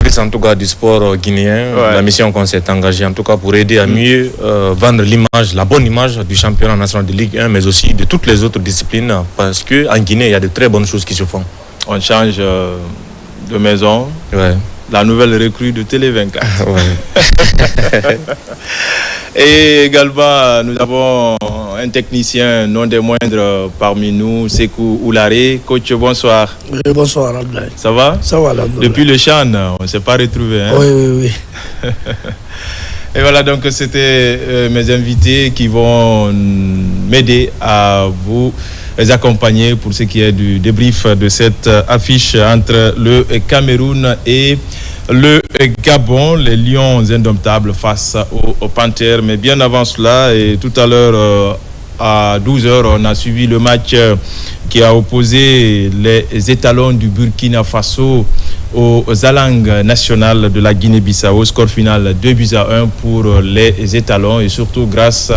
directrice en tout cas du sport guinéen, la mission qu'on s'est engagé en tout cas pour aider à mieux vendre l'image, la bonne image du championnat national de Ligue 1, mais aussi de toutes les autres disciplines, parce qu'en Guinée, il y a de très bonnes choses qui se font. On change de maison. Ouais. La nouvelle recrue de Télé 24. Et également, nous avons un technicien non des moindres parmi nous, Sekou Oularé. Coach, bonsoir. Oui, bonsoir, Abdoulaye. Ça va? Ça va, Abdoulaye. Depuis le Chan, on ne s'est pas retrouvés. Hein? Oui. Et voilà, donc c'était mes invités qui vont m'aider à vous accompagner pour ce qui est du débrief de cette affiche entre le Cameroun et le Gabon, les Lions indomptables face aux Panthères. Mais bien avant cela, et tout à l'heure à 12h, on a suivi le match qui a opposé les étalons du Burkina Faso aux Alangues nationales de la Guinée-Bissau. Score final 2-1 pour les étalons, et surtout grâce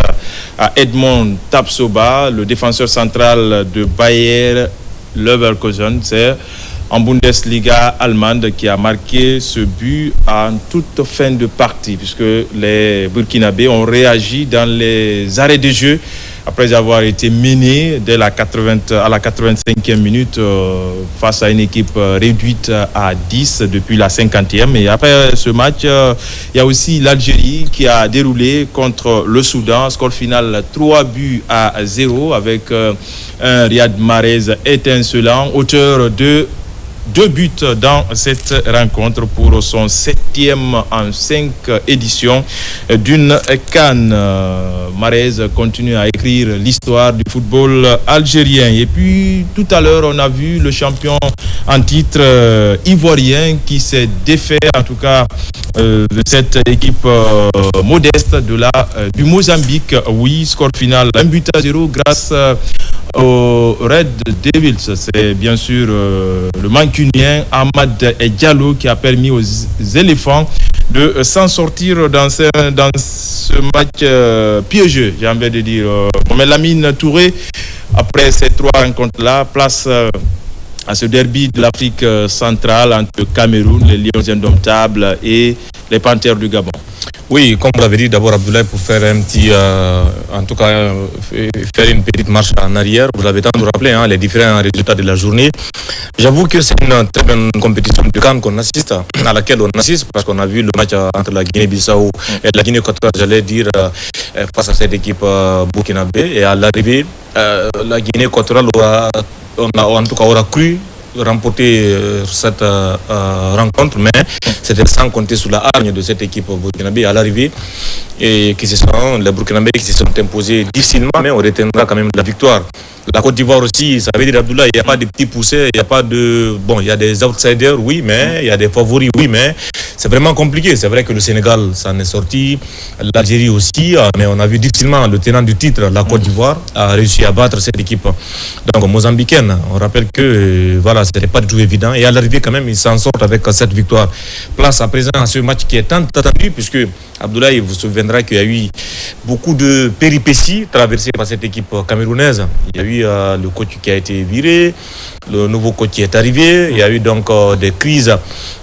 à Edmond Tapsoba, le défenseur central de Bayer Leverkusen. C'est en Bundesliga allemande qui a marqué ce but en toute fin de partie, puisque les Burkinabés ont réagi dans les arrêts de jeu après avoir été menés dès la 85e minute face à une équipe réduite à 10 depuis la 50e. Et après ce match, il y a aussi l'Algérie qui a déroulé contre le Soudan. Score final 3-0 avec un Riyad Mahrez étincelant, auteur de 2 buts dans cette rencontre pour son 7e en 5 éditions d'une CAN. Mahrez continue à écrire l'histoire du football algérien. Et puis tout à l'heure, on a vu le champion en titre ivoirien qui s'est défait, en tout cas de cette équipe modeste du Mozambique. Oui, score final 1-0 grâce au Red Devils. C'est bien sûr le Mancunien Ahmad Diallo qui a permis aux éléphants de s'en sortir dans ce match piégeux, j'ai envie de dire. Mais Lamine Touré, après ces 3 rencontres-là, place à ce derby de l'Afrique centrale entre le Cameroun, les Lions indomptables et les Panthères du Gabon. Oui, comme vous l'avez dit, d'abord Abdoulaye, pour faire un petit, en tout cas, faire une petite marche en arrière, vous l'avez tant de rappeler, les différents résultats de la journée. J'avoue que c'est une très bonne compétition de CAN à laquelle on assiste, parce qu'on a vu le match entre la Guinée-Bissau et la Guinée-Équatoriale, j'allais dire, face à cette équipe burkinabé. Et à l'arrivée, la Guinée-Équatoriale aura cru remporter cette rencontre, mais c'était sans compter sur la hargne de cette équipe burkinabé à l'arrivée, et les Burkinabés qui se sont imposés difficilement, mais on retiendra quand même la victoire. La Côte d'Ivoire aussi, ça veut dire, Abdoulaye, il n'y a pas de petits poussés, il n'y a pas de... Bon, il y a des outsiders, oui, mais il y a des favoris, oui, mais c'est vraiment compliqué. C'est vrai que le Sénégal s'en est sorti, l'Algérie aussi, mais on a vu difficilement le tenant du titre, la Côte d'Ivoire, a réussi à battre cette équipe donc mozambicaine. On rappelle que, voilà, ce n'était pas du tout évident, et à l'arrivée, quand même, ils s'en sortent avec cette victoire. Place à présent à ce match qui est tant attendu, puisque Abdoulaye vous souviendra qu'il y a eu beaucoup de péripéties traversées par cette équipe camerounaise. Il y a eu le coach qui a été viré, le nouveau coach qui est arrivé. Il y a eu donc des crises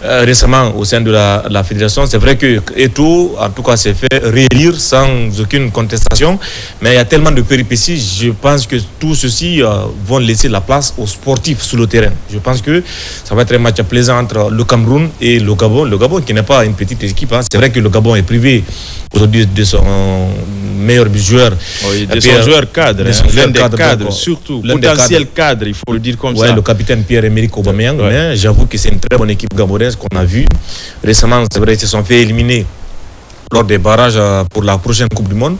récemment au sein de la fédération. C'est vrai que Eto'o, en tout cas, s'est fait réélire sans aucune contestation. Mais il y a tellement de péripéties. Je pense que tout ceci vont laisser la place aux sportifs sur le terrain. Je pense que ça va être un match plaisant entre le Cameroun et le Gabon. Le Gabon qui n'est pas une petite équipe. C'est vrai que le Gabon est privé aujourd'hui de son meilleur joueur. Oui, de son joueur cadre. L'un des cadres, surtout. Potentiel cadre, il faut le dire comme ça. Le capitaine Pierre-Emerick Aubameyang. Mais j'avoue que c'est une très bonne équipe gabonaise qu'on a vue. Récemment, c'est vrai, ils se sont fait éliminer lors des barrages pour la prochaine Coupe du Monde.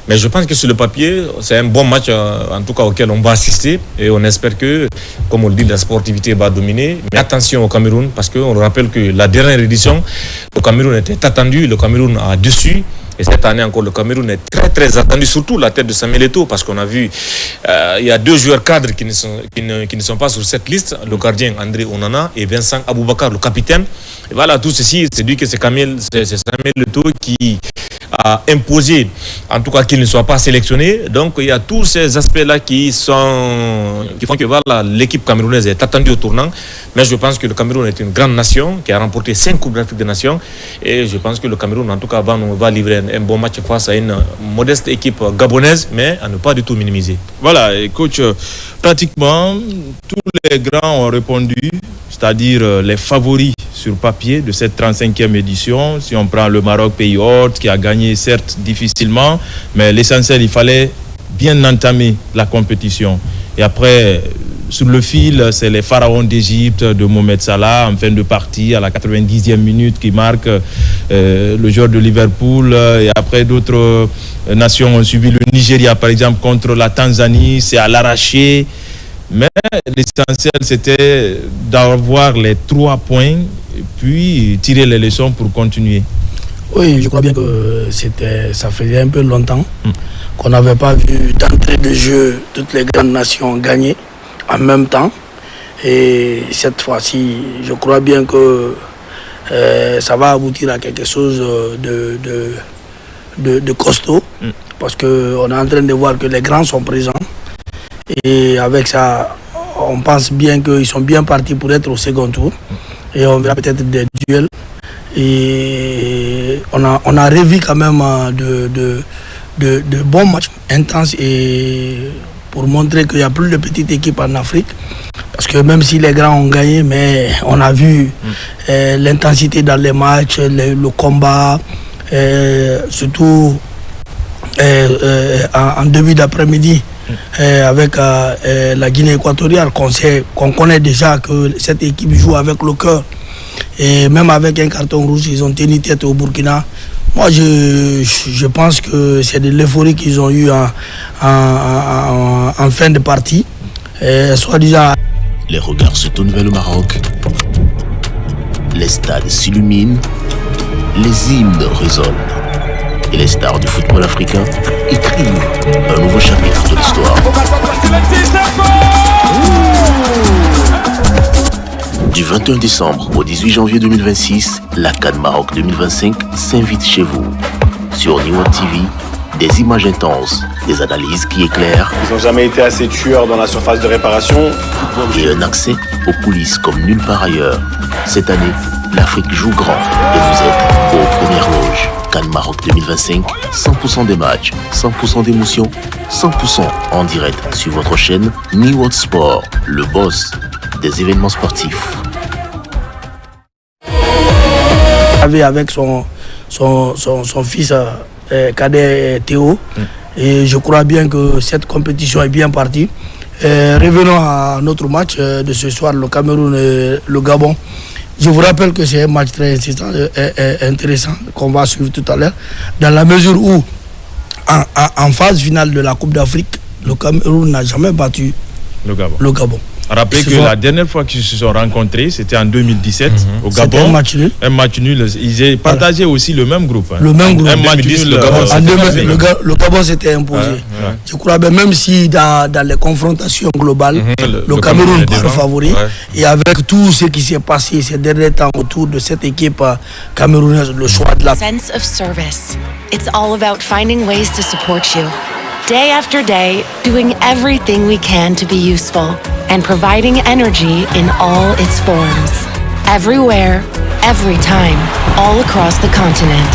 Mais je pense que sur le papier, c'est un bon match, en tout cas, auquel on va assister. Et on espère que, comme on le dit, la sportivité va dominer. Mais attention au Cameroun, parce qu'on rappelle que la dernière édition, le Cameroun était attendu, le Cameroun a déçu. Et cette année encore, le Cameroun est très très attendu, surtout la tête de Samuel Eto'o, parce qu'on a vu, il y a 2 joueurs cadres qui ne sont pas sur cette liste, le gardien André Onana et Vincent Aboubakar, le capitaine. Et voilà, tout ceci, c'est dit que c'est Samuel Eto'o qui à imposer, en tout cas qu'ils ne soient pas sélectionnés. Donc il y a tous ces aspects-là qui font que voilà, l'équipe camerounaise est attendue au tournant. Mais je pense que le Cameroun est une grande nation qui a remporté 5 Coupes d'Afrique des Nations. Et je pense que le Cameroun, en tout cas, va livrer un bon match face à une modeste équipe gabonaise, mais à ne pas du tout minimiser. Voilà, et coach, pratiquement tous les grands ont répondu, c'est-à-dire les favoris sur papier de cette 35e édition. Si on prend le Maroc, pays hôte, qui a gagné certes difficilement, mais l'essentiel, il fallait bien entamer la compétition. Et après, sur le fil, c'est les pharaons d'Égypte de Mohamed Salah en fin de partie à la 90e minute qui marque le joueur de Liverpool. Et après, d'autres nations ont suivi, le Nigeria par exemple contre la Tanzanie, c'est à l'arraché. Mais l'essentiel, c'était d'avoir les 3 points et puis tirer les leçons pour continuer. Oui, je crois bien que ça faisait un peu longtemps qu'on n'avait pas vu d'entrée de jeu toutes les grandes nations gagner en même temps. Et cette fois-ci, je crois bien que ça va aboutir à quelque chose de costaud. Parce qu'on est en train de voir que les grands sont présents. Et avec ça, on pense bien qu'ils sont bien partis pour être au second tour. Et on verra peut-être des duels. Et on a rêvé quand même de bons matchs intenses et pour montrer qu'il n'y a plus de petites équipes en Afrique. Parce que même si les grands ont gagné, mais on a vu l'intensité dans les matchs, le combat, surtout en début d'après-midi avec la Guinée équatoriale, qu'on connaît déjà que cette équipe joue avec le cœur. Et même avec un carton rouge, ils ont tenu tête au Burkina. Moi, je pense que c'est de l'euphorie qu'ils ont eu en fin de partie. Soi-disant. Les regards se tournent vers le Maroc. Les stades s'illuminent. Les hymnes résonnent. Et les stars du football africain écrivent un nouveau chapitre de l'histoire. Du 21 décembre au 18 janvier 2026, la CAN Maroc 2025 s'invite chez vous. Sur New World TV, des images intenses, des analyses qui éclairent. Ils n'ont jamais été assez tueurs dans la surface de réparation. Et un accès aux coulisses comme nulle part ailleurs. Cette année, l'Afrique joue grand et vous êtes aux premières loges. CAN Maroc 2025, 100% des matchs, 100% d'émotions, 100% en direct sur votre chaîne New World Sport, le boss des événements sportifs. Avec son fils cadet Théo, et je crois bien que cette compétition est bien partie. Revenons à notre match de ce soir, le Cameroun et le Gabon. Je vous rappelle que c'est un match très intéressant qu'on va suivre tout à l'heure, dans la mesure où en phase finale de la Coupe d'Afrique, le Cameroun n'a jamais battu le Gabon. Rappelez que la dernière fois qu'ils se sont rencontrés, c'était en 2017 au Gabon. C'était un match nul. Un match nul. Ils ont partagé aussi le même groupe. Le même groupe. Un match nul. Le Gabon s'était imposé. Je crois bien, même si dans les confrontations globales, le Cameroun est le favori. Et avec tout ce qui s'est passé ces derniers temps autour de cette équipe camerounaise, le choix de la sense of service. It's all about finding ways to support you. Day after day, doing everything we can to be useful and providing energy in all its forms. Everywhere, every time, all across the continent.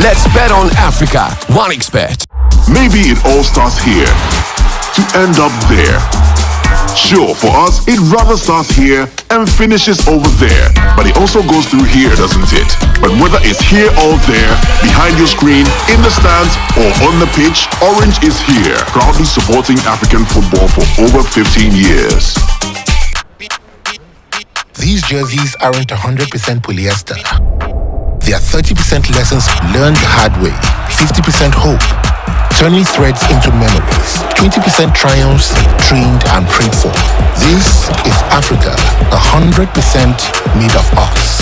Let's bet on Africa. OneXBet. Maybe it all starts here to end up there. Sure, for us, it rather starts here and finishes over there. But it also goes through here, doesn't it? But whether it's here or there, behind your screen, in the stands, or on the pitch, Orange is here, proudly supporting African football for over 15 years. These jerseys aren't 100% polyester. They are 30% lessons learned the hard way, 50% hope, turning threads into memories, 20% triumphs trained and prayed for. This is Africa, 100% 100% made of us.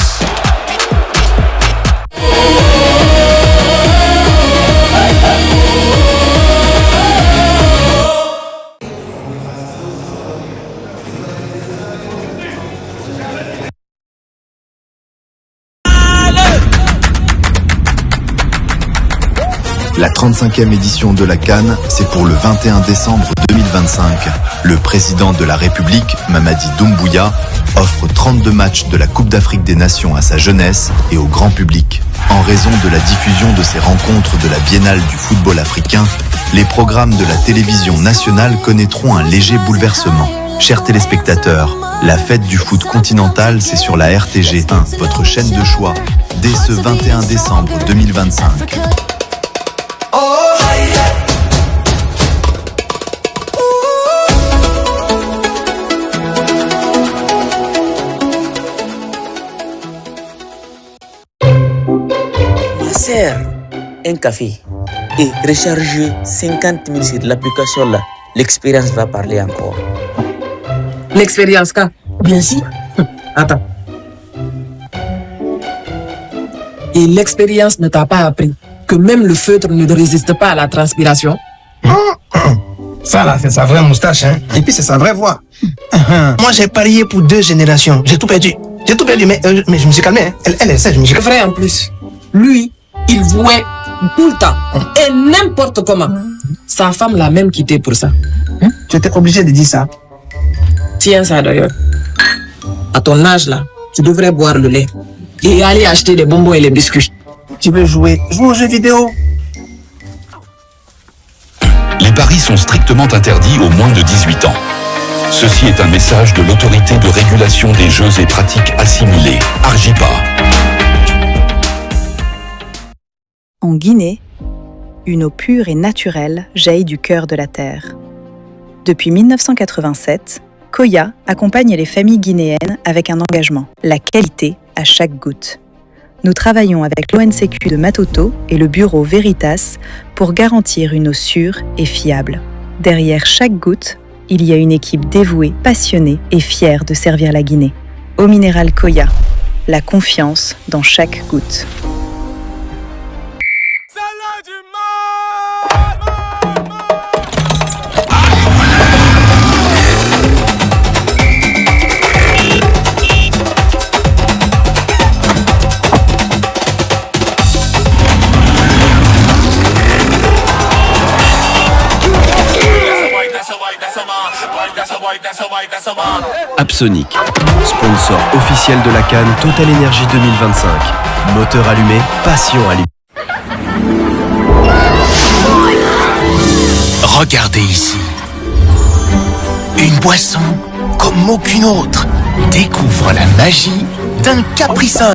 La 35e édition de la CAN, c'est pour le 21 décembre 2025. Le président de la République, Mamadi Doumbouya, offre 32 matchs de la Coupe d'Afrique des Nations à sa jeunesse et au grand public. En raison de la diffusion de ces rencontres de la Biennale du football africain, les programmes de la télévision nationale connaîtront un léger bouleversement. Chers téléspectateurs, la fête du foot continental, c'est sur la RTG1, votre chaîne de choix, dès ce 21 décembre 2025. Un café et recharger 50 000 sur l'application là. L'expérience va parler encore. L'expérience quoi? Bien sûr. Attends. Et l'expérience ne t'a pas appris que même le feutre ne résiste pas à la transpiration? Ça là, c'est sa vraie moustache, hein. Et puis c'est sa vraie voix. Moi j'ai parié pour 2 générations. J'ai tout perdu. Mais je me suis calmé, hein. Elle sait, je me suis calmé. Vrai en plus. Lui, il jouait tout le temps et n'importe comment. Sa femme l'a même quitté pour ça. Tu étais obligé de dire ça. Tiens ça d'ailleurs. À ton âge là, tu devrais boire le lait et aller acheter les bonbons et les biscuits. Tu veux jouer aux jeux vidéo. Les paris sont strictement interdits aux moins de 18 ans. Ceci est un message de l'autorité de régulation des jeux et pratiques assimilées, ARJIPA. En Guinée, une eau pure et naturelle jaillit du cœur de la terre. Depuis 1987, Koya accompagne les familles guinéennes avec un engagement, la qualité à chaque goutte. Nous travaillons avec l'ONCQ de Matoto et le bureau Veritas pour garantir une eau sûre et fiable. Derrière chaque goutte, il y a une équipe dévouée, passionnée et fière de servir la Guinée. Eau minérale Koya, la confiance dans chaque goutte. Apsonic, sponsor officiel de la CAN Total Energy 2025. Moteur allumé, passion allumée. Regardez ici. Une boisson comme aucune autre. Découvre la magie d'un Capri-Sun.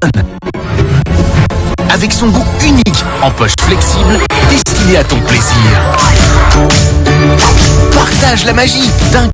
Avec son goût unique en poche flexible, destiné à ton plaisir. Partage la magie d'un